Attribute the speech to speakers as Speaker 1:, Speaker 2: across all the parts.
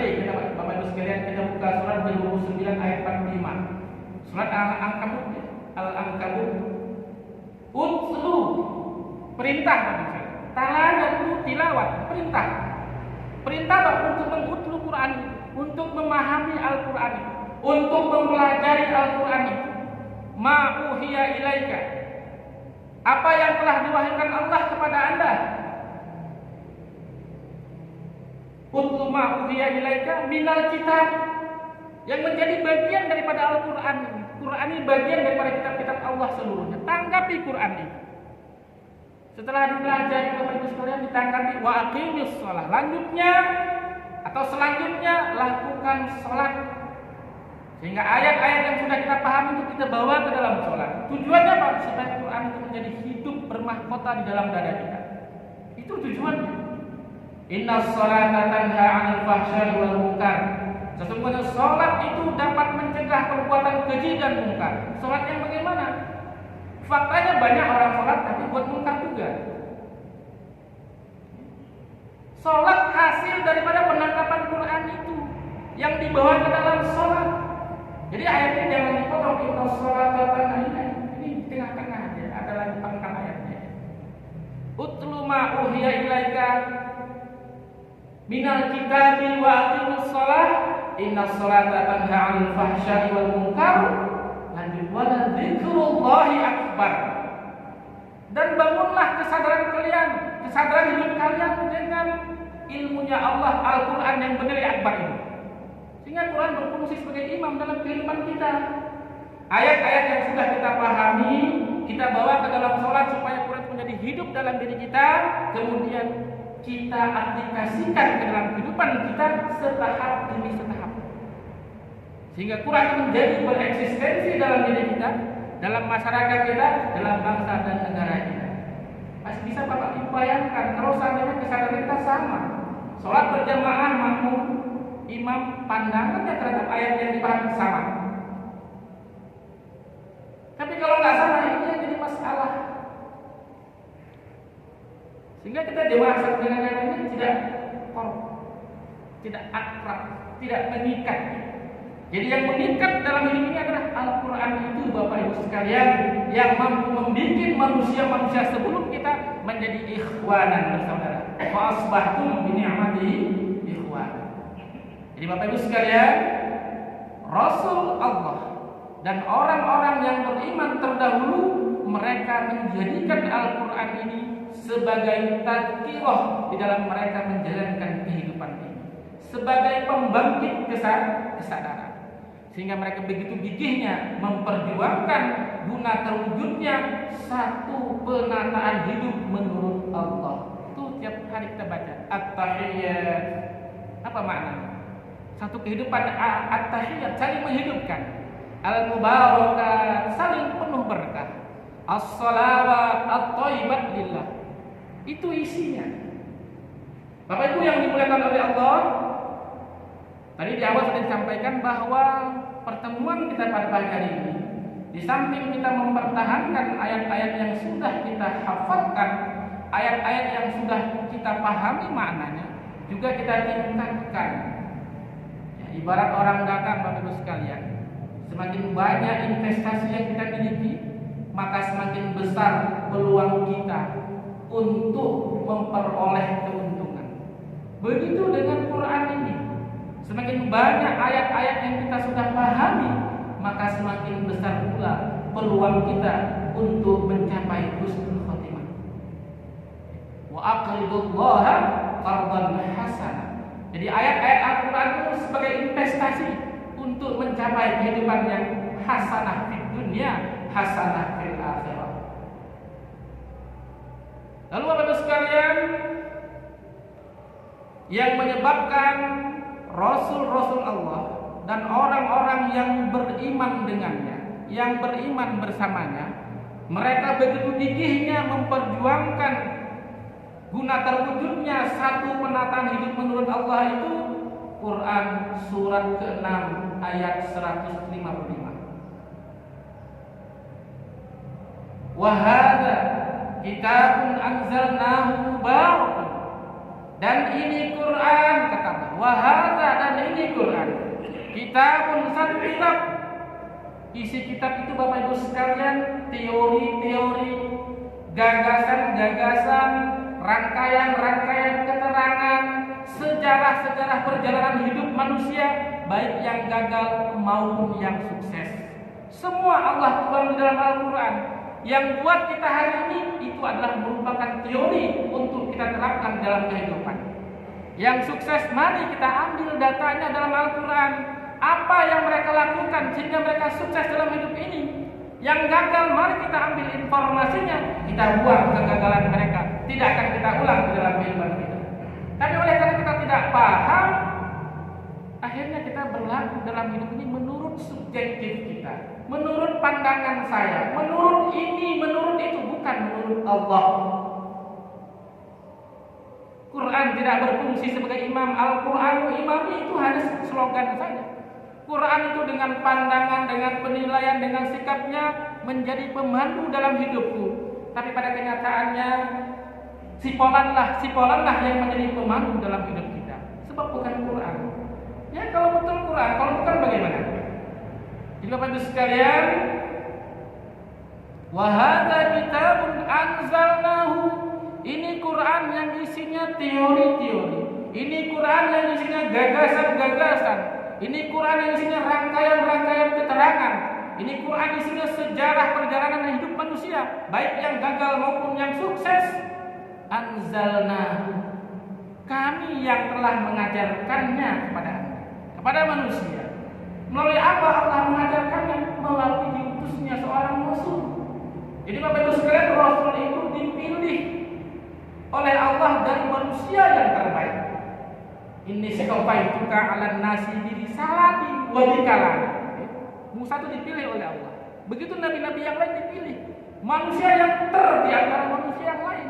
Speaker 1: Mari kita Bapak Ibu sekalian kita buka surat 29 ayat 45. Surat Al-Ankabut. Utlu perintah Bapak. Talanu tilawat perintah. Perintah Bapak untuk mengutlu Quran, untuk memahami Al-Quran, untuk mempelajari Al-Quran itu. Ma'uhiya ilaika. Apa yang telah diwahyukan Allah kepada Anda? Utlu ma'uhiya ilaika minal kitab, yang menjadi bagian daripada Al-Quran. Quran ini bagian daripada kitab-kitab Allah seluruhnya. Tanggapi Quran ini. Setelah dipelajari Bapak Ibu sekalian, ditanggapi wa aqimis shalah. Lanjutnya atau selanjutnya lakukan sholat. Sehingga ayat-ayat yang sudah kita pahami itu kita bawa ke dalam sholat. Tujuannya apa? Supaya Quran itu menjadi hidup bermahkota di dalam dada kita. Itu tujuannya. Inna sholata tanha 'anil fahsya'i wal munkar. Sesungguhnya sholat itu dapat mencegah perbuatan keji dan munkar. Sholat yang bagaimana? Faktanya banyak orang sholat tapi buat munkar juga. Sholat hasil daripada penangkapan Quran itu yang dibawa ke dalam sholat. Jadi ayatnya jangan dipotong. Inna sholata tanha. Ini di tengah-tengah aja. Ada lagi pangkal ayatnya. Utlu ma uhiya ilaika minal kitabi wa aqimus shalah. Inna sholata tanha 'anil fahsya'i wal munkar. Lanjut, wala dzikrullahi akbar. Dan bangunlah kesadaran kalian, kesadaran hidup kalian dengan ilmunya Allah, Al-Quran yang bernilai akbar ini. Sehingga Quran berfungsi sebagai imam dalam kehidupan kita. Ayat-ayat yang sudah kita pahami, kita bawa ke dalam sholat supaya Quran menjadi hidup dalam diri kita. Kemudian kita aplikasikan ke dalam kehidupan kita setahap demi setahap. Sehingga Quran menjadi bereksistensi dalam diri kita, dalam masyarakat kita, dalam bangsa dan negara kita. Masih bisa Bapak Ibu bayangkan kalau seandainya kesadaran kita sama. Sholat berjamaah makmum, imam pandangannya terhadap ayat yang dipahami sama. Tapi kalau nggak sama, ini yang jadi masalah. Sehingga kita jemaah dengan ayat ini tidak akrab, tidak mengikat. Jadi yang mengikat dalam hidup ini adalah Al-Quran itu Bapak Ibu sekalian, yang mampu membuat manusia-manusia sebelum kita menjadi ikhwanan bersaudara. Wa asbahtum bi ni'matihi ikhwan. Jadi Bapak Ibu sekalian, Rasul Allah dan orang-orang yang beriman terdahulu, mereka menjadikan Al-Quran ini sebagai tadhkirah di dalam mereka menjalankan kehidupan ini, sebagai pembangkit kesadaran. Sehingga mereka begitu gigihnya memperjuangkan guna terwujudnya satu penataan hidup menurut Allah. Itu tiap hari kita baca At-Tahiyyat. Apa makna? Satu kehidupan At-Tahiyyat, saling menghidupkan. Al-Mubarakat, saling penuh berkah. As-salawat at-thayyibat lillah. Itu isinya. Bapak Ibu yang dimuliakan oleh Allah, tadi di awal sudah disampaikan bahwa pertemuan kita pada pagi hari ini, di samping kita mempertahankan ayat-ayat yang sudah kita hafalkan, ayat-ayat yang sudah kita pahami maknanya, juga kita tingkatkan. Ya, ibarat orang dagang Bapak Ibu sekalian, semakin banyak investasi yang kita miliki, maka semakin besar peluang kita untuk memperoleh keuntungan. Begitu dengan Quran ini. Semakin banyak ayat-ayat yang kita sudah pahami, maka semakin besar pula peluang kita untuk mencapai husnul khotimah. Wa aqridullaha qardan hasanah. Jadi ayat-ayat Al-Quran itu sebagai investasi untuk mencapai kehidupan yang hasanah di dunia, hasanah fil akhirah. Lalu Bapak-Ibu sekalian, yang menyebabkan Rasul-Rasul Allah dan orang-orang yang beriman dengannya, yang beriman bersamanya, mereka begitu gigihnya memperjuangkan guna terwujudnya satu penataan hidup menurut Allah itu. Quran surat ke-6 ayat 155. Wa hadza kitabun anzalnahu mubarakun. Dan ini Quran, kata Allah, wa hadza, dan Quran. Kitabun, satu kitab. Isi kitab itu Bapak Ibu sekalian teori-teori, gagasan-gagasan, rangkaian-rangkaian keterangan, sejarah-sejarah perjalanan hidup manusia, baik yang gagal maupun yang sukses. Semua Allah tuang di dalam Al-Quran. Yang buat kita hari ini itu adalah merupakan teori untuk kita terapkan dalam kehidupan. Yang sukses, mari kita ambil datanya dalam Al-Quran. Apa yang mereka lakukan sehingga mereka sukses dalam hidup ini. Yang gagal, mari kita ambil informasinya, kita buang kegagalan mereka. Tidak akan kita ulang di dalam kehidupan kita. Tapi oleh karena kita tidak paham, akhirnya kita berlaku dalam hidup ini menurut subjektif kita, menurut pandangan saya, menurut ini, menurut itu, bukan menurut Allah. Quran tidak berfungsi sebagai imam. Al-Quran imam itu hanya slogan saja. Quran itu dengan pandangan, dengan penilaian, dengan sikapnya menjadi pemandu dalam hidupku. Tapi pada kenyataannya sipolanlah yang menjadi pemandu dalam hidup kita. Sebab bukan Quran. Ya kalau betul Quran, kalau bukan bagaimana? Jadi Bapak Ibu sekalian, wa hadza kitabun anzalnahu. Ini Quran yang isinya teori-teori. Ini Quran yang isinya gagasan-gagasan. Ini Quran yang isinya rangkaian-rangkaian keterangan. Ini Quran isinya sejarah perjalanan hidup manusia, baik yang gagal maupun yang sukses. Anzalna, kami yang telah mengajarkannya kepada manusia. Melalui apa Allah mengajarkannya? Melalui diutusnya seorang Rasul. Jadi Bapak Ibu sekalian, Rasul itu dipilih oleh Allah dari manusia yang terbaik. Inni syafaituka 'alan nasi bi risalati wa bi kalami. Musa itu dipilih oleh Allah. Begitu nabi-nabi yang lain dipilih. Manusia yang di antara manusia yang lain.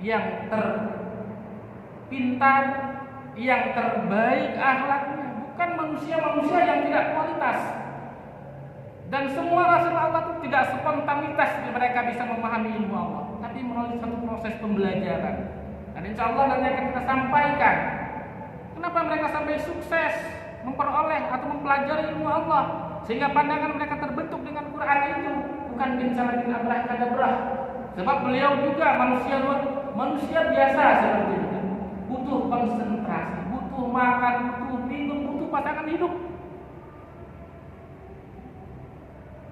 Speaker 1: Yang terpintar, yang terbaik akhlaknya, bukan manusia-manusia yang tidak kualitas. Dan semua rasul Allah itu tidak spontanitas mereka bisa memahami ilmu Allah, tapi melalui satu proses pembelajaran. Dan insya Allah nanti akan kita sampaikan kenapa mereka sampai sukses memperoleh atau mempelajari ilmu Allah, sehingga pandangan mereka terbentuk dengan Quran itu, bukan bin Saladin abrah-kadabrah. Sebab beliau juga manusia biasa seperti itu, butuh konsentrasi, butuh makan, butuh minum, butuh pasangan hidup.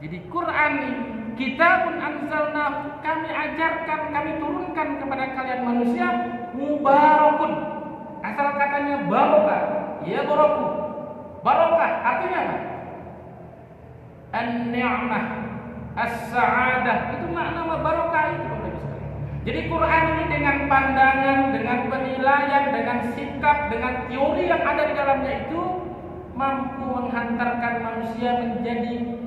Speaker 1: Jadi Quran ini, kitabun anzalnahu, kami ajarkan, kami turunkan kepada kalian manusia, mubarakun. Asal katanya barokah, ya baroku. Barokah artinya apa? An-ni'mah, as-sa'adah, itu makna barokah itu. Jadi Quran ini dengan pandangan, dengan penilaian, dengan sikap, dengan teori yang ada di dalamnya itu mampu menghantarkan manusia menjadi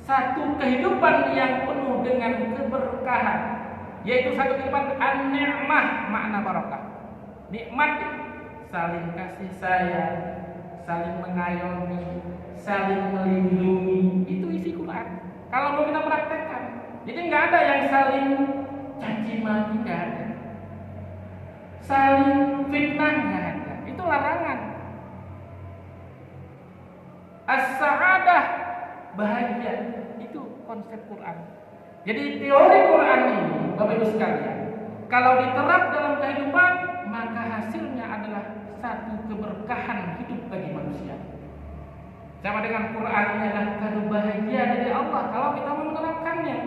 Speaker 1: satu kehidupan yang penuh dengan keberkahan, yaitu satu kehidupan an-ni'mah, makna barokah. Nikmat, saling kasih sayang, saling mengayomi, saling melindungi, itu isi Quran. Kalau mau kita praktekkan, jadi nggak ada yang saling caci maki, nggak ada, saling fitnah, nggak ada, itu larangan. As-sa'adah, bahagia, itu konsep Quran. Jadi teori Quran ini, Bapak Ibu sekalian, kalau diterap dalam kehidupan, maka hasilnya adalah satu keberkahan hidup bagi manusia. Sama dengan Quran ini adalah kado bahagia dari Allah kalau kita mau menerapkannya.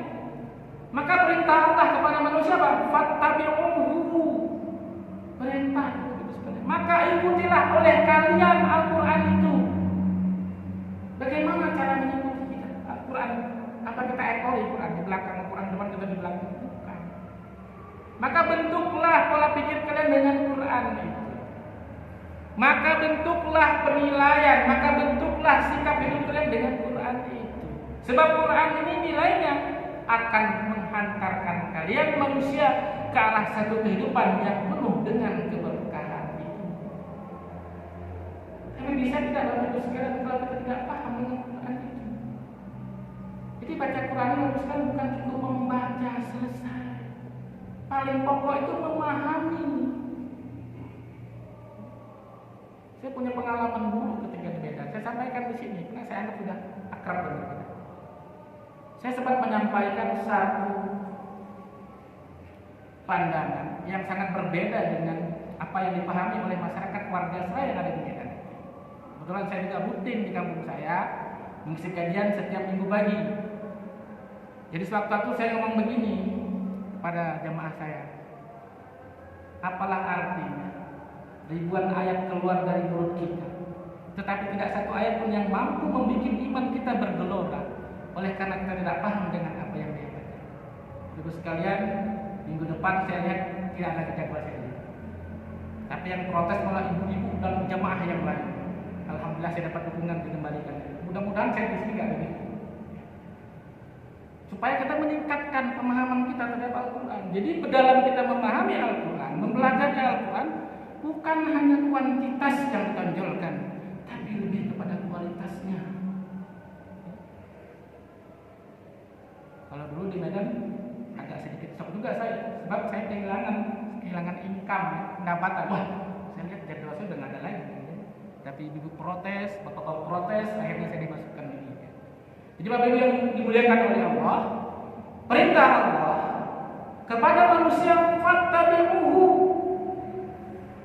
Speaker 1: Maka perintah Allah kepada manusia apa? Fattabi'uhu, perintah. Maka ikutilah oleh kalian Al-Quran itu. Bagaimana cara mengikuti Al-Quran? Apa kita ekori Quran di belakang, Quran depan kita di belakang? Bukan. Maka bentuklah pola pikir kalian dengan Quran itu. Maka bentuklah penilaian, maka bentuklah sikap hidup kalian dengan Quran itu. Sebab Quran ini nilainya akan menghantarkan kalian manusia ke arah satu kehidupan yang penuh dengan keberkahan itu. Tapi bisa tidak Bapak Ibu sekalian kalau kita tidak paham dengan Quran itu? Jadi baca Quran itu bukan cukup membaca selesai. Paling pokok itu memahami. Saya punya pengalaman buruk ketika di Medan. Saya sampaikan di sini karena saya anggap sudah akrab dengan kita. Saya sempat menyampaikan satu pandangan yang sangat berbeda dengan apa yang dipahami oleh masyarakat warga saya yang ada di Medan. Kebetulan saya juga rutin di kampung saya mengisi kajian setiap minggu pagi. Jadi sewaktu-waktu saya ngomong begini kepada jamaah saya. Apalah artinya ribuan ayat keluar dari mulut kita, tetapi tidak satu ayat pun yang mampu membuat iman kita bergelora, oleh karena kita tidak paham dengan apa yang dia baca. Ibu sekalian, minggu depan saya lihat tidak ada kejadian ini. Tapi yang protes malah ibu-ibu dan jamaah yang lain. Alhamdulillah saya dapat dukungan dikembalikan. Mudah-mudahan saya di sini nggak begitu. Supaya kita meningkatkan pemahaman kita terhadap Al-Quran. Jadi dalam kita memahami Al-Quran, mempelajari Al-Quran, bukan hanya kuantitas yang ditonjolkan, tapi lebih kepada kualitasnya. Kalau dulu di Medan agak sedikit shock juga saya, sebab saya kehilangan income, pendapatan. Wah, saya lihat jadwal saya udah nggak ada lagi. Tapi ibu protes, bapak-bapak protes, akhirnya saya dimasukkan ini. Jadi Bapak Ibu yang dimuliakan oleh Allah, perintah Allah kepada manusia fattabi'uhu,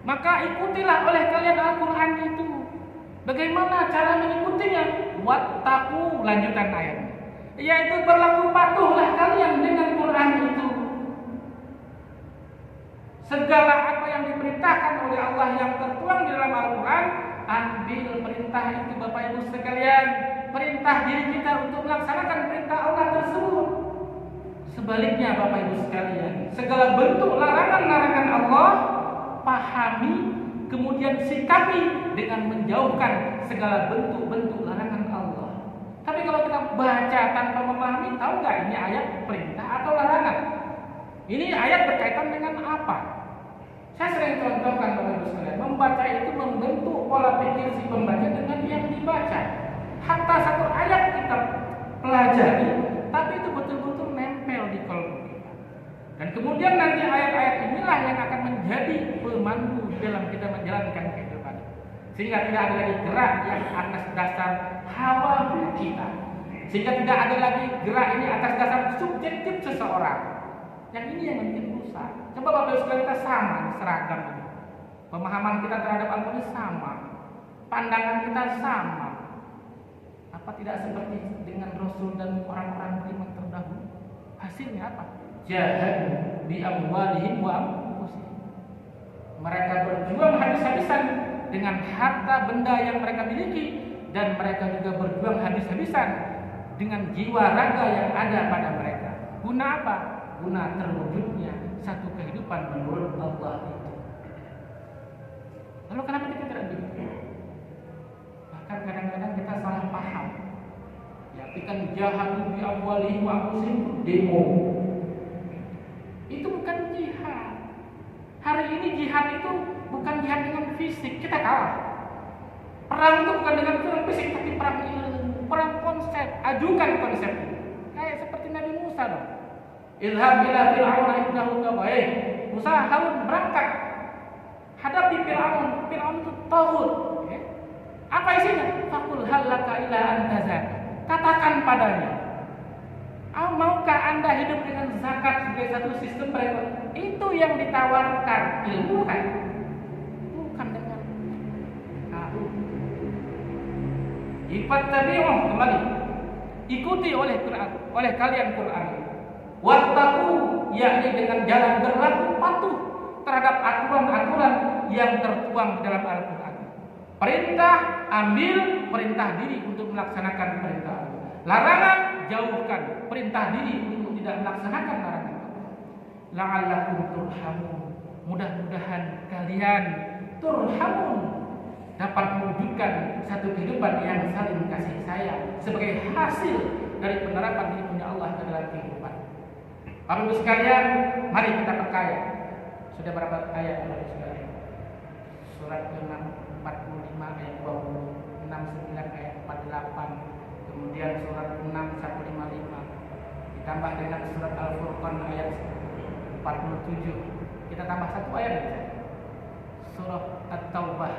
Speaker 1: maka ikutilah oleh kalian Al-Quran itu. Bagaimana cara mengikutinya? Wattaqu, lanjutan ayatnya, yaitu berlaku patuhlah kalian dengan Quran itu. Segala apa yang diperintahkan oleh Allah yang tertuang di dalam Al-Quran, ambil perintah itu Bapak Ibu sekalian. Perintah diri kita untuk melaksanakan perintah Allah tersebut. Sebaliknya Bapak Ibu sekalian, segala bentuk larangan-larangan Allah pahami, kemudian sikapi dengan menjauhkan segala bentuk-bentuk larangan Allah. Tapi kalau kita baca tanpa memahami, tahu nggak ini ayat perintah atau larangan? Ini ayat berkaitan dengan apa? Saya sering contohkan Bapak Ibu sekalian, membaca itu membentuk pola pikir si pembaca dengan yang dibaca. Hatta satu ayat kita pelajari, tapi itu betul-betul nempel di kolbu kita. Dan kemudian nanti ayat-ayat inilah yang akan menjadi pemandu dalam kita menjalankan kehidupan. Sehingga tidak ada lagi gerak yang atas dasar hawa kita. Sehingga tidak ada lagi gerak ini atas dasar subjektif seseorang. Yang ini yang bikin rusak. Coba Bapak Ibu sekalian, kita sama, seragam ini. Pemahaman kita terhadap Al-Quran sama. Pandangan kita sama. Apa tidak seperti dengan Rasul dan orang-orang beriman terdahulu? Hasilnya apa? Jahadu bi amwalihim wa anfusihim. Mereka berjuang habis-habisan dengan harta benda yang mereka miliki, dan mereka juga berjuang habis-habisan dengan jiwa raga yang ada pada mereka. Guna apa? Guna terwujudnya satu kehidupan menurut Allah itu. Lalu kenapa kita tidak begitu? Bahkan kadang-kadang kita salah paham. Artikan jahadu bi amwalihim wa anfusihim, demo. Itu bukan jihad. Hari ini jihad itu bukan jihad dengan fisik, kita kalah. Perang itu bukan dengan fisik, tapi perang ilmu, perang konsep. Ajukan konsep itu. Kayak seperti Nabi Musa dong. Ilham ila fir'auna innahu taghayy. Musa Harun berangkat hadapi Fir'aun. Fir'aun itu taghut. Apa isinya? Faqul hal laka ila an tazakka. Katakan padanya, maukah Anda hidup dengan zakat sebagai satu sistem perekonomian? Itu yang ditawarkan ilmu kan? Bukan dengan tahu. Ifattabi'uh, kembali. Ikuti oleh Quran, oleh kalian Quran. Wattaqu, yakni dengan jalan berlaku patuh terhadap aturan-aturan yang tertuang dalam Al-Quran. Perintah, ambil, perintah diri untuk melaksanakan perintah. Larangan, jauhkan. Perintah diri untuk tidak melaksanakan larangan. La'allakum turhamun. Mudah-mudahan kalian turhamun, dapat mewujudkan satu kehidupan yang saling kasih sayang sebagai hasil dari penerapan ilmunya Allah ke dalam kehidupan. Bapak Ibu sekalian, mari kita perkaya. Sudah berapa ayat Bapak Ibu sekalian? Surat ke-6 45 ayat 20, 69 ayat 48, kemudian surat 6 155, ditambah dengan surat Al-Furqan ayat 47. Kita tambah satu ayat, surah At-Taubah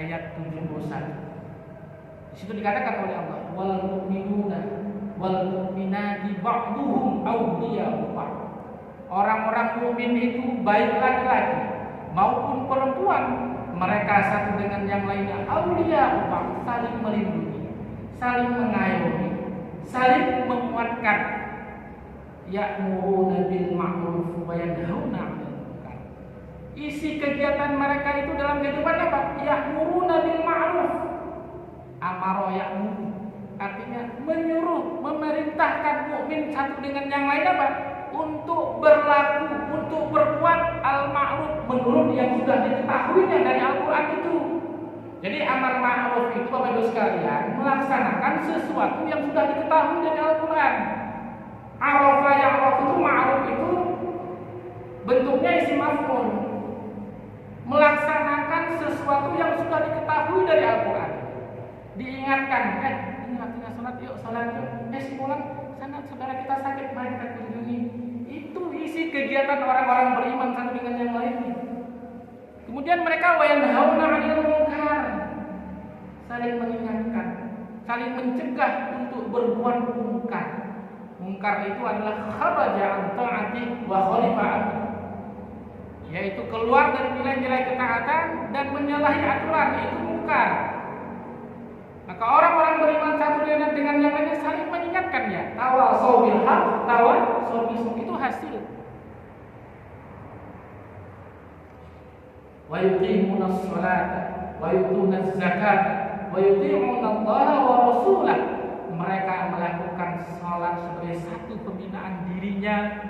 Speaker 1: ayat 71. Di situ dikatakan oleh Allah, wal mu'minuna wal mu'minati ba'duhum awliya'u ba'd. Orang-orang mukmin itu baik laki-laki maupun perempuan, mereka satu dengan yang lainnya awliya'u ba'd, saling melindungi, saling mengayomi, saling menguatkan. Ya'muruna bil ma'ruf wa yanhauna 'anil munkar. Isi kegiatan mereka itu dalam kehidupan apa? Ya'muruna bil ma'ruf. Amaro ya'muru, artinya menyuruh, memerintahkan mukmin satu dengan yang lain apa? Untuk berlaku, untuk berbuat al-ma'ruf menurut yang sudah diketahuinya dari Al-Quran itu. Jadi amar ma'ruf itu Bapak Ibu sekalian melaksanakan sesuatu yang sudah diketahui dari Al-Quran. Arafa ya'raf itu ma'ruf itu bentuknya isim maf'ul, melaksanakan sesuatu yang sudah diketahui dari Al-Quran. Diingatkan, ini waktunya sholat yuk, si pulang sana saudara kita sakit, mari kita kunjungi. Itu isi kegiatan orang-orang beriman satu dengan yang lainnya. Kemudian mereka wayanhauna 'anil munkar, saling mengingatkan, saling mencegah untuk berbuat mungkar. Mungkar itu adalah kharaja an ta'ati wa khalifa anhu, yaitu keluar dari nilai-nilai ketaatan dan menyalahi aturan, itu mungkar. Maka orang-orang beriman satu dengan yang lainnya saling mengingatkan ya. Tawasau bil haq, tawasau bis itu hasil. Wa yuqimunas sholata wa yu'tunaz zakata wa yuti'una Allaha wa rasulahu. Mereka melakukan salat sebagai satu pembinaan dirinya.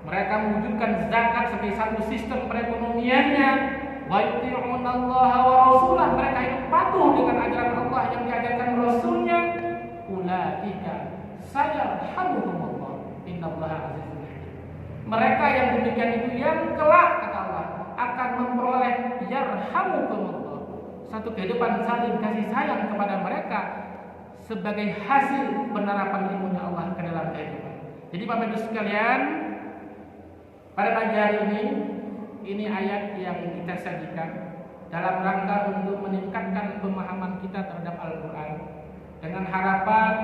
Speaker 1: Mereka mewujudkan zakat sebagai satu sistem perekonomiannya. Wa yuti'una Allaha wa rasulahu, mereka hidup patuh dengan ajaran Allah yang diajarkan Rasulnya. Ulaika sayarhamuhumullah innallaha azizun hakim. Mereka yang demikian itu yang kelak kata Allah akan memperoleh yarhamukumullah, satu kehidupan saling kasih sayang kepada mereka sebagai hasil penerapan ilmunya Allah ke dalam kehidupan. Jadi Bapak Ibu sekalian, pada pagi hari ini ayat yang kita sajikan dalam rangka untuk meningkatkan pemahaman kita terhadap Al-Quran, dengan harapan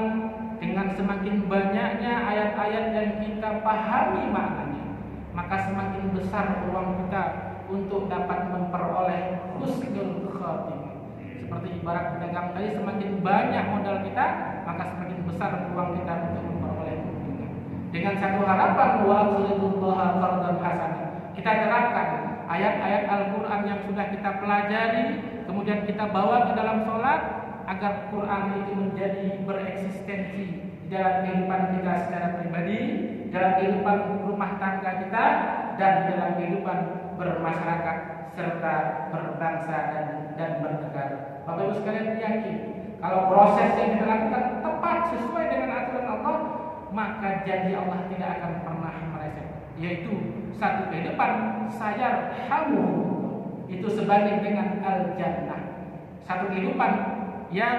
Speaker 1: dengan semakin banyaknya ayat-ayat yang kita pahami maknanya, maka semakin besar peluang kita untuk dapat memperoleh husnul khatimah. Seperti ibarat pedagang tadi, semakin banyak modal kita, maka semakin besar peluang kita untuk memperoleh keuntungan. Dengan satu harapan, wa aqridullaha qardan hasanah. Kita terapkan ayat-ayat Al-Quran yang sudah kita pelajari, kemudian kita bawa ke dalam sholat, agar Quran itu menjadi bereksistensi di dalam kehidupan kita secara pribadi, dalam kehidupan rumah tangga kita, dan dalam kehidupan bermasyarakat serta berbangsa dan bernegara. Bapak Ibu sekalian yakin kalau proses yang kita lakukan tepat sesuai dengan aturan Allah, maka janji Allah tidak akan pernah meleset, yaitu satu kehidupan sayarhamu itu sebanding dengan al-jannah, satu kehidupan yang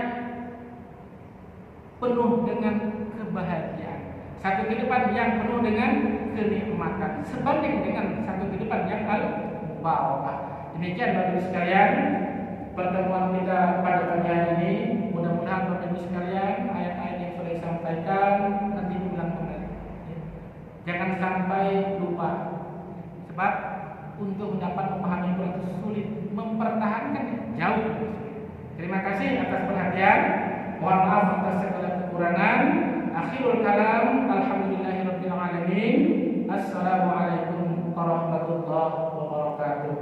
Speaker 1: penuh dengan kebahagiaan, satu kehidupan yang penuh dengan kenikmatan, sebanding dengan satu kehidupan yang al-barakah. Demikian Bapak Ibu sekalian pertemuan kita pada pagi hari ini. Mudah-mudahan Bapak Ibu sekalian ayat-ayat yang sudah disampaikan nanti diulang kembali. Jangan sampai lupa, sebab untuk mendapat memahami Quran itu sulit, mempertahankan jauh. Terima kasih atas perhatian. Mohon maaf atas segala kekurangan. Akhirul kalam, alhamdulillahirabbil alamin. Assalamualaikum warahmatullahi wabarakatuh.